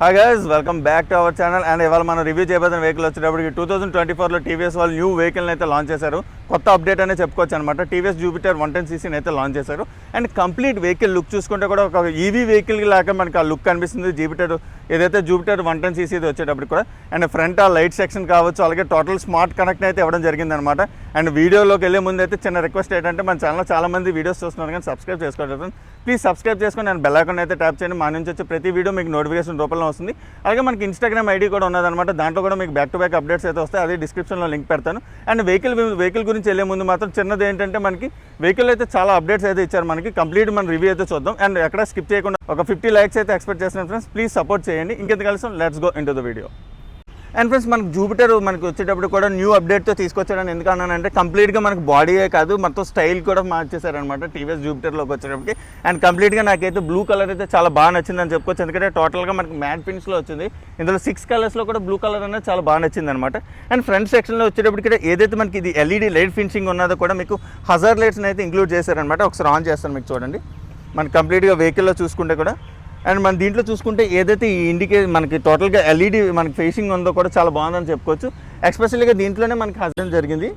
Hi guys, welcome back to our channel. And ఇవాళ మనం review చేయబోతున్న వెహికల్ వచ్చేటప్పటికి 2024లో టీవీఎస్ వాళ్ళు న్యూ వెహికల్ని అయితే లాంచ్ చేశారు. కొత్త అప్డేట్ అనే చెప్పుకోవచ్చు అనమాట. టీవీఎస్ జూపిటర్ 110cc అయితే లాంచ్ చేశారు. అండ్ కంప్లీట్ వెహికల్ లుక్ చూసుకుంటే కూడా ఒక ఈవీ వెహికల్ లాగా మనకి ఆ లుక్ కనిపిస్తుంది. జూపిటర్ 110cc వచ్చేటప్పటికి కూడా. అండ్ ఫ్రంట్ ఆ లైట్ సెక్షన్ కావచ్చు, అలాగే టోటల్ స్మార్ట్ కనెక్ట్ అయితే ఇవ్వడం జరిగిందనమాట. అండ్ వీడియోలోకి వెళ్ళే ముందు అయితే చిన్న రిక్వెస్ట్ ఏంటంటే, మన ఛానల్లో చాలా మంది వీడియోస్ చూస్తున్నారు కానీ సబ్స్క్రైబ్ చేసుకోవట్లేదు. ప్లీజ్ సబ్స్క్రైబ్ చేసుకొని అండ్ బెల్ ఐకాన్ అయితే ట్యాప్ చేయండి. మా నుంచి వచ్చే ప్రతి వీడియో మీకు నోటిఫికేషన్ రూపంలో వస్తుంది. అలాగే మనకి ఇన్స్టాగ్రామ్ ఐడి కూడా ఉన్నదన్నమాట. దాంట్లో కూడా మీకు బ్యాక్ టు బ్యాక్ అప్డేట్స్ అయితే వస్తాయి. అదే డిస్క్రిప్షన్లో లింక్ పెడతాను. అండ్ వెహికల్ గురించి వెళ్ళే ముందు మాత్రం చిన్నది ఏంటంటే, మనకి వెహికల్ అయితే చాలా అప్డేట్స్ అయితే ఇచ్చారు. మనకి కంప్లీట్ మన రివ్యూ అయితే చూద్దాం. అండ్ ఎక్కడ స్కిప్ చేయకుండా ఒక 50 likes అయితే ఎక్స్పెక్ట్ చేస్తున్నాను ఫ్రెండ్స్. ప్లీజ్ సపోర్ట్ చేయండి. ఇంకెందుకు కలిసి let's go into the video. And friends, మనకు జూపిటర్ మనకి వచ్చేటప్పుడు కూడా న్యూ అప్డేట్తో తీసుకొచ్చారని ఎందుకు అన్నానంటే, కంప్లీట్గా మనకు బాడీయే కాదు మొత్తం స్టైల్ కూడా మార్చేశారనమాట టీవీఎస్ జూపిటర్లోకి వచ్చేటప్పటికి. అండ్ కంప్లీట్గా నాకైతే బ్లూ కలర్ అయితే చాలా బాగా నచ్చిందని చెప్పుకోవచ్చు. ఎందుకంటే టోటల్గా మనకి మ్యాట్ ఫినిష్లో వచ్చింది. ఇందులో 6 కలర్స్లో కూడా బ్లూ కలర్ అనేది చాలా బాగా నచ్చింది అనమాట. అండ్ ఫ్రంట్ సెక్షన్లో వచ్చేటప్పటికి ఏదైతే మనకి ఇది ఎల్ఈడి లైట్ ఫినిషింగ్ ఉన్నదో కూడా మీకు హజార్ లైట్స్ని అయితే ఇంక్లూడ్ చేశారనమాట. ఒకసారి ఆన్ చేస్తాను మీకు చూడండి. మనకి కంప్లీట్గా వెహికల్లో చూసుకుంటే కూడా. అండ్ మన దీంట్లో చూసుకుంటే ఏదైతే ఈ మనకి టోటల్గా ఎల్ఈడి మనకి ఫేసింగ్ ఉందో కూడా చాలా బాగుందని చెప్పుకోవచ్చు. ఎస్పెషల్గా దీంట్లోనే మనకి హజార్ జరిగింది.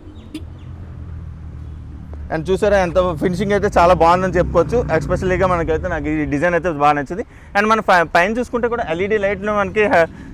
అండ్ చూసారా ఎంత ఫినిషింగ్ అయితే చాలా బాగుందని చెప్పుకోవచ్చు. ఎస్పెషల్గా మనకైతే నాకు ఈ డిజైన్ అయితే బాగా నచ్చింది. అండ్ మన పైన చూసుకుంటే కూడా ఎల్ఈడి లైట్లు మనకి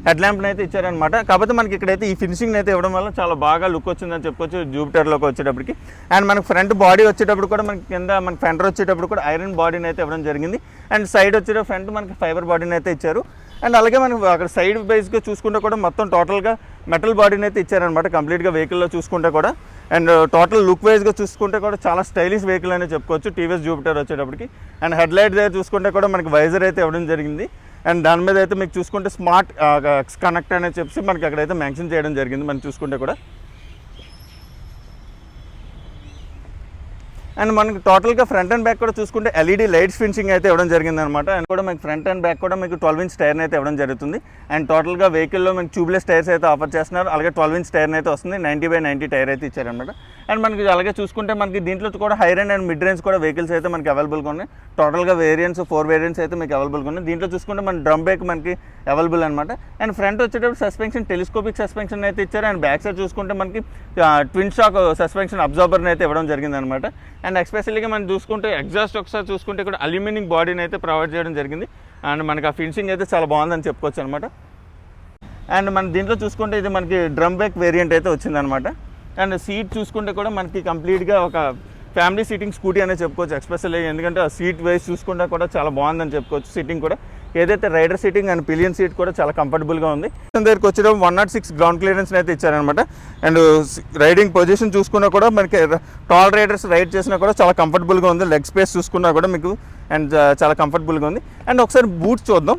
హెడ్ ల్యాంప్ని అయితే ఇచ్చారనమాట. కాకపోతే మనకి ఇక్కడైతే ఈ ఫినిషింగ్ అయితే ఇవ్వడం వల్ల చాలా బాగా లుక్ వచ్చిందని చెప్పుకోవచ్చు జూపిటర్లోకి వచ్చేటప్పటికి. అండ్ మనకి ఫ్రంట్ బాడీ వచ్చేటప్పుడు కూడా మనకి కింద మనకి ఫెండర్ వచ్చేటప్పుడు కూడా ఐరన్ బాడీని అయితే ఇవ్వడం జరిగింది. అండ్ సైడ్ వచ్చేటప్పుడు ఫ్రంట్ మనకి ఫైబర్ బాడీని అయితే ఇచ్చారు. అండ్ అలాగే మనకి అక్కడ సైడ్ బేస్గా చూసుకుంటే కూడా మొత్తం టోటల్గా మెటల్ బాడీని అయితే ఇచ్చారనమాట కంప్లీట్గా వెహికల్లో చూసుకుంటే కూడా. అండ్ టోటల్ లుక్ వైజ్గా చూసుకుంటే కూడా చాలా స్టైలిష్ వెహికల్ అనే చెప్పుకోవచ్చు టీవీఎస్ జూపిటర్ వచ్చేటప్పటికి. అండ్ హెడ్ లైట్ దగ్గర చూసుకుంటే కూడా మనకి వైజర్ అయితే ఇవ్వడం జరిగింది. అండ్ దాని మీద అయితే మీకు చూసుకుంటే స్మార్ట్ కనెక్ట్ అనేది చెప్పి మనకి అక్కడైతే మెన్షన్ చేయడం జరిగింది మనం చూసుకుంటే కూడా. అండ్ మనకి టోటల్గా ఫ్రంట్ అండ్ బ్యాక్ కూడా చూసుకుంటే ఎల్ఈడి లైట్స్ ఫినిషింగ్ అయితే ఇవ్వడం జరిగింది అనమాట. అండ్ కూడా మీకు ఫ్రంట్ అండ్ బ్యాక్ కూడా మీకు 12-inch టైర్ని అయితే ఇవ్వడం జరుగుతుంది. అండ్ టోటల్గా వెహికల్లో మీకు ట్యూబ్లెస్ టైర్స్ అయితే ఆఫర్ చేస్తున్నారు. అలాగే 12-inch టైర్ని అయితే వస్తుంది. 90/90 టైర్ అయితే ఇచ్చారనమాట. అండ్ మనకి అలాగే చూసుకుంటే మనకి దీంట్లో కూడా high range and mid range కూడా వెహికల్స్ అయితే మనకి అవైలబుల్గా ఉన్నాయి. టోటల్గా 4 వేరియంట్స్ అయితే మీకు అవైలబుల్గా ఉన్నాయి. దీంట్లో చూసుకుంటే మన డ్రమ్ బ్రేక్ మనకి అవైలబుల్ అనమాట. అండ్ ఫ్రంట్ వచ్చేటప్పుడు సస్పెన్షన్ టెలిస్కోపిక్ సస్పెన్షన్ అయితే ఇచ్చారు. అండ్ బ్యాక్ సైడ్ చూసుకుంటే మనకి ట్విన్ షాక్ సస్పెన్షన్ అబ్జార్బర్ని అయితే ఇవ్వడం జరిగింది అనమాట. అండ్ ఎస్పెషల్గా మనం చూసుకుంటే ఎగ్జాస్ట్ ఒకసారి చూసుకుంటే కూడా అల్యూమినియం బాడీని అయితే ప్రొవైడ్ చేయడం జరిగింది. అండ్ మనకి ఆ ఫినిషింగ్ అయితే చాలా బాగుందని చెప్పుకోవచ్చు అనమాట. అండ్ మన దీంట్లో చూసుకుంటే ఇది మనకి డ్రమ్ బ్రేక్ వేరియంట్ అయితే వచ్చిందనమాట. అండ్ సీట్ చూసుకుంటే కూడా మనకి కంప్లీట్గా ఒక ఫ్యామిలీ సీటింగ్ స్కూటీ అనేది చెప్పుకోవచ్చు. ఎస్పెషల్లీ ఎందుకంటే ఆ సీట్ వైజ్ చూసుకుంటే కూడా చాలా బాగుందని చెప్పుకోవచ్చు. సీటింగ్ కూడా ఏదైతే rider seating and pillion seat కూడా చాలా కంఫర్టబుల్గా ఉంది. దగ్గరికి వచ్చేటప్పుడు 106 గ్రౌండ్ క్లియరెన్స్ అయితే ఇచ్చారనమాట. అండ్ రైడింగ్ పొజిషన్ చూసుకున్నా కూడా మనకి టాల్ రైడర్స్ రైడ్ చేసినా కూడా చాలా కంఫర్టబుల్గా ఉంది. లెగ్ స్పేస్ చూసుకున్నా కూడా మీకు అండ్ చాలా కంఫర్టబుల్గా ఉంది. అండ్ ఒకసారి బూట్స్ చూద్దాం.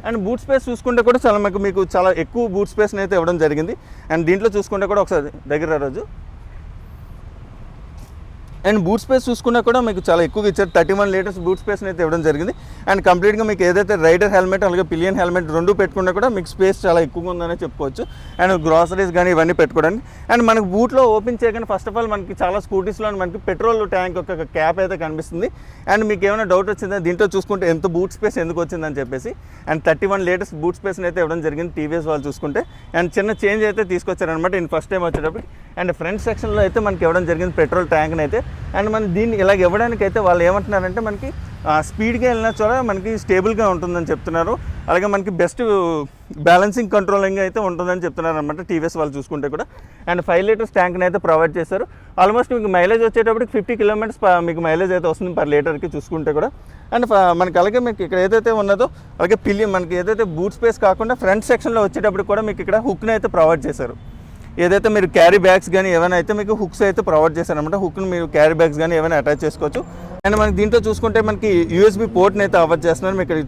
అండ్ బూట్ స్పేస్ చూసుకుంటే కూడా చాలా మీకు చాలా ఎక్కువ బూట్ స్పేస్ని అయితే ఇవ్వడం జరిగింది. అండ్ దీంట్లో చూసుకుంటే కూడా ఒకసారి దగ్గర రోజు అండ్ బూట్ స్పేస్ చూసుకున్నా కూడా మీకు చాలా ఎక్కువగా ఇచ్చారు. 31 లీటర్స్ బూట్ స్పేస్ని అయితే ఇవ్వడం జరిగింది. అండ్ కంప్లీట్గా మీకు ఏదైతే రైడర్ హెల్మెట్ అలాగే పిలియన్ హెల్మెట్ రెండు పెట్టుకున్నా కూడా మీకు స్పేస్ చాలా ఎక్కువగా ఉందనే చెప్పుకోవచ్చు. అండ్ గ్రాసరీస్ కానీ ఇవన్నీ పెట్టుకోవడానికి. అండ్ మనకు బూట్లో ఓపెన్ చేయగానే ఫస్ట్ ఆఫ్ ఆల్ మనకి చాలా స్కూటీస్లో మనకి పెట్రోల్ ట్యాంక్ ఒక క్యాప్ అయితే కనిపిస్తుంది. అండ్ మీకు ఏమైనా డౌట్ వచ్చిందా దీంట్లో చూసుకుంటే ఎంత బూట్ స్పేస్ ఎందుకు వచ్చిందని చెప్పేసి. అండ్ 31 లీటర్స్ బూట్ స్పేస్ని అయితే ఇవ్వడం జరిగింది టీవీఎస్ వాళ్ళు చూసుకుంటే. అండ్ చిన్న చేంజ్ అయితే తీసుకొచ్చారనమాట నేను ఫస్ట్ టైం వచ్చేటప్పుడు. అండ్ ఫ్రంట్ సెక్షన్లో అయితే మనకి ఇవ్వడం జరిగింది పెట్రోల్ ట్యాంక్ని అయితే. అండ్ మనం దీన్ని ఇలాగ ఇవ్వడానికి అయితే వాళ్ళు ఏమంటున్నారంటే మనకి స్పీడ్గా వెళ్ళిన చోట మనకి స్టేబుల్గా ఉంటుందని చెప్తున్నారు. అలాగే మనకి బెస్ట్ బ్యాలెన్సింగ్ కంట్రోలింగ్ అయితే ఉంటుందని చెప్తున్నారు అనమాట టీవీఎస్ వాళ్ళు చూసుకుంటే కూడా. అండ్ 5 లీటర్స్ ట్యాంక్ని అయితే ప్రొవైడ్ చేశారు. ఆల్మోస్ట్ మీకు మైలేజ్ వచ్చేటప్పటికి 50 కిలోమీటర్స్ మీకు మైలేజ్ అయితే వస్తుంది పర్ లీటర్కి చూసుకుంటే కూడా. అండ్ మనకి అలాగే మీకు ఇక్కడ ఏదైతే ఉన్నదో అలాగే మనకి ఏదైతే బూట్ స్పేస్ కాకుండా ఫ్రంట్ సెక్షన్లో వచ్చేటప్పుడు కూడా మీకు ఇక్కడ హుక్ని అయితే ప్రొవైడ్ చేశారు. ఏదైతే మీరు క్యారీ బ్యాగ్స్ కానీ ఏమైనా అయితే మీకు హుక్స్ అయితే ప్రొవైడ్ చేశారనమాట. హుక్ని మీరు క్యారీ బ్యాగ్స్ కానీ ఏమైనా అటాచ్ చేసుకోవచ్చు. అండ్ మనకి దీంట్లో చూసుకుంటే మనకి యూఎస్బీ పోర్ట్ని అయితే ఆఫర్ చేస్తున్నారు. మీకు ఇక్కడ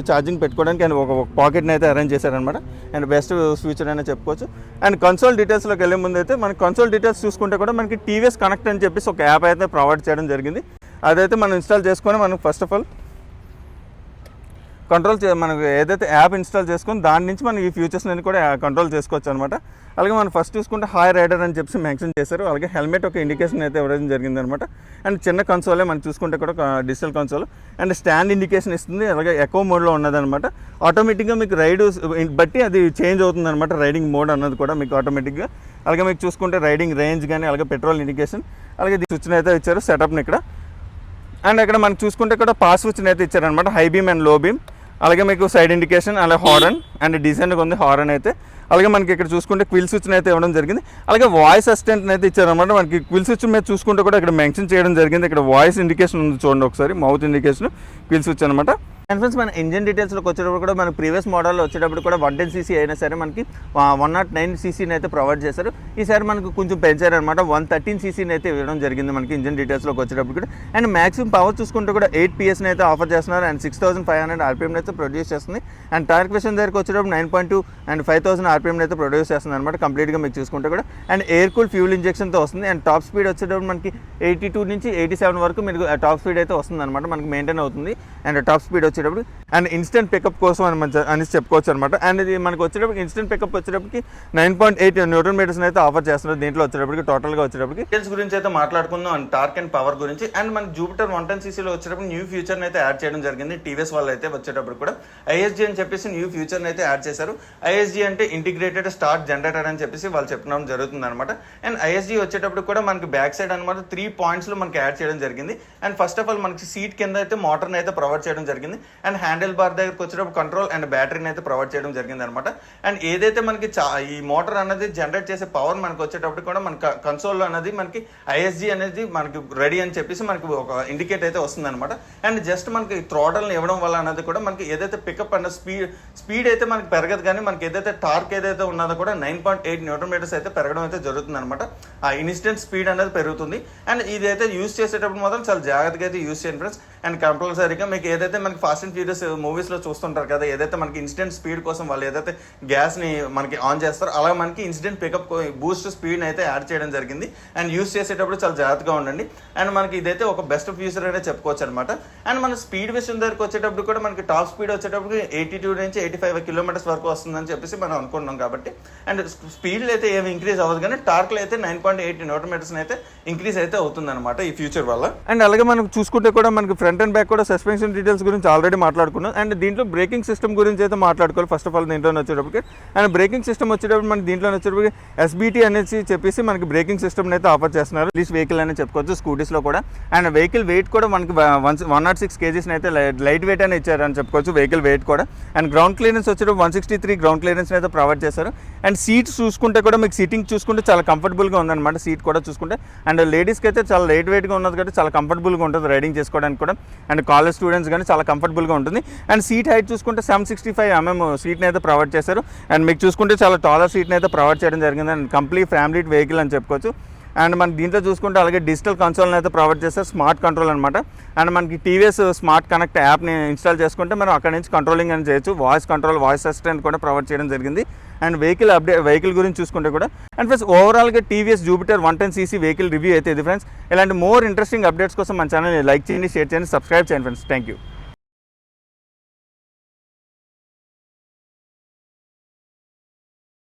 ఛార్జింగ్ పెట్టుకోవడానికి అండ్ ఒక పాకెట్ని అయితే అరేంజ్ చేశారనమాట. అండ్ బెస్ట్ ఫ్యూచర్ అయినా చెప్పుకోవచ్చు. అండ్ కన్సోల్ డీటెయిల్స్లోకి వెళ్ళే ముందు అయితే మనకి కన్సోల్ డీటెయిల్స్ చూసుకుంటే కూడా మనకి టీవీఎస్ కనెక్ట్ అని చెప్పేసి ఒక యాప్ అయితే ప్రొవైడ్ చేయడం జరిగింది. అదైతే మనం ఇన్స్టాల్ చేసుకొని మనం ఫస్ట్ ఆఫ్ ఆల్ కంట్రోల్ మనకు ఏదైతే యాప్ ఇన్స్టాల్ చేసుకొని దాని నుంచి మనం ఈ ఫీచర్స్ అన్ని కూడా కంట్రోల్ చేసుకోవచ్చు అనమాట. అలాగే మనం ఫస్ట్ చూసుకుంటే హాయ్ రైడర్ అని చెప్పి మెన్షన్ చేశారు. అలాగే హెల్మెట్ ఒక ఇండికేషన్ అయితే ఇవ్వడం జరిగిందనమాట. అండ్ చిన్న కన్సోలే మనం చూసుకుంటే కూడా digital console and stand indication ఇస్తుంది. అలాగే ఎకో మోడ్లో ఉన్నదనమాట. ఆటోమేటిక్గా మీకు రైడ్ బట్టి అది చేంజ్ అవుతుంది అనమాట, రైడింగ్ మోడ్ అన్నది కూడా మీకు ఆటోమేటిక్గా. అలాగే మీకు చూసుకుంటే రైడింగ్ రేంజ్ కానీ అలాగే పెట్రోల్ ఇండికేషన్, అలాగే స్విచ్ని అయితే ఇచ్చారు సెటప్ని ఇక్కడ. అండ్ ఇక్కడ మనం చూసుకుంటే కూడా పాస్ స్విచ్ని అయితే ఇచ్చారనమాట, హై బీమ్ అండ్ లో బీమ్. అలాగే మీకు సైడ్ ఇండికేషన్, అలాగే హారన్ అండ్ డిజైన్గా ఉంది హారన్ అయితే. అలాగే మనకి ఇక్కడ చూసుకుంటే క్విల్ స్విచ్ని అయితే ఇవ్వడం జరిగింది. అలాగే వాయిస్ అసిస్టెంట్ని అయితే ఇచ్చారనమాట. మనకి క్విల్ స్విచ్ మీద చూసుకుంటే కూడా ఇక్కడ మెన్షన్ చేయడం జరిగింది. ఇక్కడ వాయిస్ ఇండికేషన్ ఉంది చూడండి ఒకసారి, మౌత్ ఇండికేషన్, క్విల్ స్విచ్ అనమాట. అండ్ ఫ్రెండ్స్ మన ఇంజిన్ డీటెయిల్స్లోకి వచ్చేటప్పుడు కూడా మన ప్రీవియస్ మోడల్లో వచ్చేటప్పుడు కూడా 110cc అయినా సరే మనకి 109cc అయితే ప్రొవైడ్ చేశారు. ఈసారి మనకు కొంచెం పెంచారనమాట, 113cc అయితే ఇవ్వడం జరిగింది మనకి ఇంజిన్ డీటెయిల్స్లోకి వచ్చేటప్పుడు కూడా. అండ్ మ్యాక్సిమం పవర్ చూసుకుంటే కూడా 8 PS అయితే ఆఫర్ చేస్తున్నారు అండ్ 6500 RPM అయితే ప్రొడ్యూస్ చేస్తుంది. అండ్ టార్క్ విషయం దగ్గరికి వచ్చేటప్పుడు 9.2 అండ్ 5000 RPM అయితే ప్రొడ్యూస్ చేస్తుంది అనమాట కంప్లీట్గా మీకు చూసుకుంటే కూడా. అండ్ ఎయిర్ కూల్ ఫ్యూల్ ఇంజెక్షన్తో వస్తుంది. అండ్ టాప్ స్పీడ్ వచ్చేటప్పుడు మనకి 82 నుంచి 87 వరకు మీకు టాప్ స్పీడ్ అయితే వస్తుంది అనమాట, మనకి మెయింటైన్ అవుతుంది. అండ్ టాప్ స్పీడ్ వచ్చేటప్పుడు అండ్ ఇన్స్టెంట్ పికప్ కోసం అని చెప్పుకోవచ్చు అనమాట. అండ్ ఇది మనకు వచ్చేటప్పుడు ఇన్స్టెంట్ పికప్ వచ్చేటప్పటికి 9.8 Nm అయితే ఆఫర్ చేస్తున్నారు దీంట్లో వచ్చేటప్పటికి. టోటల్గా వచ్చేటప్పటికి డీటెయిల్స్ గురించి అయితే మాట్లాడుకుందాం అండ్ టార్క్ అండ్ పవర్ గురించి. అండ్ మనకి జూపిటర్ 110cc వచ్చేటప్పుడు న్యూ ఫ్యూచర్ని అయితే యాడ్ చేయడం జరిగింది టీవీఎస్ వాళ్ళు అయితే వచ్చేటప్పుడు కూడా. ISG అని చెప్పేసి న్యూ ఫ్యూచర్ని అయితే యాడ్ చేశారు. ISG అంటే ఇంటిగ్రేటెడ్ స్టార్ట్ జనరేటర్ అని చెప్పేసి వాళ్ళు చెప్పడం జరుగుతుంది అనమాట. అండ్ ISG వచ్చేటప్పుడు కూడా మనకి బ్యాక్ సైడ్ అనమాట 3 points మనకి యాడ్ చేయడం జరిగింది. అండ్ ఫస్ట్ ఆఫ్ ఆల్ మనకి సీట్ కింద అయితే మోటార్ని అయితే ప్రొవైడ్ చేయడం జరిగింది. అండ్ హ్యాండిల్ బార్ దగ్గరకు వచ్చేటప్పుడు కంట్రోల్ అండ్ బ్యాటరీని అయితే ప్రొవైడ్ చేయడం జరిగింది అనమాట. అండ్ ఏదైతే మనకి ఈ మోటార్ అనేది జనరేట్ చేసే పవర్ మనకి వచ్చేటప్పుడు కూడా మన కన్సోల్లో అనేది మనకి ISG అనేది మనకి రెడీ అని చెప్పేసి మనకి ఒక ఇండికేట్ అయితే వస్తుంది అనమాట. అండ్ జస్ట్ మనకి థ్రోటల్ని ఇవ్వడం వల్ల అనేది కూడా మనకి ఏదైతే పికప్ అండ్ స్పీడ్ అయితే మనకి పెరగదు, కానీ మనకి ఏదైతే టార్క్ ఏదైతే ఉన్నదో కూడా 9.8 Nm అయితే పెరగడం అయితే జరుగుతుంది అనమాట. ఆ ఇన్స్టెంట్ స్పీడ్ అనేది పెరుగుతుంది. అండ్ ఇదైతే యూస్ చేసేటప్పుడు మాత్రం చాలా జాగ్రత్తగా అయితే యూస్ చేయండి ఫ్రెండ్స్. అండ్ కంపల్సరీగా మీకు ఏదైతే మనకి ఫాస్ట్ అండ్ ఫ్యూరియస్ మూవీస్లో చూస్తుంటారు కదా, ఏదైతే మనకి ఇన్స్టెంట్ స్పీడ్ కోసం వాళ్ళు ఏదైతే గ్యాస్ని మనకి ఆన్ చేస్తారో అలా మనకి ఇన్స్టెంట్ పికప్ బూస్ట్ స్పీడ్ని అయితే యాడ్ చేయడం జరిగింది. అండ్ యూస్ చేసేటప్పుడు చాలా జాగ్రత్తగా ఉండండి. అండ్ మనకి ఇదైతే ఒక బెస్ట్ ఫీచర్ అనేది చెప్పుకోవచ్చు అనమాట. అండ్ మన స్పీడ్ విషయం దగ్గరకు వచ్చేటప్పుడు కూడా మనకి టాప్ స్పీడ్ వచ్చేటప్పుడు 82 నుంచి 85 km వరకు వస్తుందని చెప్పేసి మనం అనుకుంటున్నాం కాబట్టి. అండ్ స్పీడ్లో అయితే ఏమి ఇంక్రీజ్ అవ్వదు, కానీ టార్క్లో అయితే 9.8 Nm అయితే ఇంక్రీజ్ అయితే అవుతుంది అనమాట ఈ ఫ్యూచర్ వల్ల. అండ్ అలాగే మనం చూసుకుంటే కూడా మనకి ఫ్రంట్ అండ్ బ్యాక్ కూడా సస్పెన్షన్ డీటెయిల్స్ గురించి ఆల్రెడీ మాట్లాడుకున్నాం. అండ్ దీంట్లో బ్రేకింగ్ సిస్టమ్ గురించి అయితే మాట్లాడుకోవాలి ఫస్ట్ ఆఫ్ ఆల్ దీంట్లో వచ్చేటప్పటికి. అండ్ బ్రేకింగ్ సిస్టమ్ వచ్చేటప్పుడు మనకి దీంట్లో వచ్చేటప్పటికి SBT అనేసి చెప్పేసి మనకి బ్రేకింగ్ సిస్టమ్ అయితే ఆఫర్ చేస్తున్నారు. లీస్ వెహికల్ అని చెప్పుకోవచ్చు స్కూటీస్లో కూడా. అండ్ వెహికల్ వెయిట్ కూడా మనకి 106 kgs అయితే లైట్ వెయిట్ అని ఇచ్చారని చెప్పుకోవచ్చు వెహికల్ వెయిట్ కూడా. అండ్ గ్రౌండ్ క్లియరెన్స్ వచ్చేటప్పుడు 163 గ్రౌండ్ క్లియరెన్స్ అయితే ప్రొవైడ్ చేశారు. అండ్ సీట్స్ చూసుకుంటే కూడా మీకు సీటింగ్ చూసుకుంటే చాలా కంఫర్టబుల్గా ఉందన్నమాట సీట్ కూడా చూసుకుంటే. అండ్ లేడీస్కి అయితే చాలా లైట్ వెయిట్గా ఉన్నది కాబట్టి చాలా కంఫర్టబుల్గా ఉంటుంది రైడింగ్ చేసుకోవడానికి కూడా. అండ్ కాలేజ్ స్టూడెంట్స్ కానీ చాలా కంఫర్టబుల్గా ఉంటుంది. అండ్ సీట్ హైట్ చూసుకుంటే 765 mm సీట్ని అయితే ప్రొవైడ్ చేశారు. అండ్ మీకు చూసుకుంటే చాలా టాలర్ సీట్ని అయితే ప్రొవైడ్ చేయడం జరిగింది. అండ్ కంప్లీట్ ఫ్యామిలీ వెహికల్ అని చెప్పుకోవచ్చు. అండ్ మనకి దీంట్లో చూసుకుంటే అలాగే డిజిటల్ కన్సోల్ని అయితే ప్రొవైడ్ చేస్తారు, స్మార్ట్ కంట్రోల్ అనమాట. అండ్ మనకి టీవీఎస్ స్మార్ట్ కనెక్ట్ యాప్ని ఇన్స్టాల్ చేసుకుంటే మనం అక్కడ నుంచి కంట్రోలింగ్ అని చేయొచ్చు. వాయిస్ కంట్రోల్, వాయిస్ అసిస్టెంట్ కూడా ప్రొవైడ్ చేయడం జరిగింది. అండ్ వెహికల్ గురించి చూసుకుంటే కూడా. అండ్ ఫ్రెండ్స్ ఓవరాల్గా TVS Jupiter 110cc vehicle review అయితే ఇది ఫ్రెండ్స్. ఇలాంటి మోర్ ఇంట్రెస్టింగ్ అప్డేట్స్ కోసం మన ఛానల్ని లైక్ చేయండి, షేర్ చేయండి, సబ్స్క్రైబ్ చేయండి ఫ్రెండ్స్. Thank you.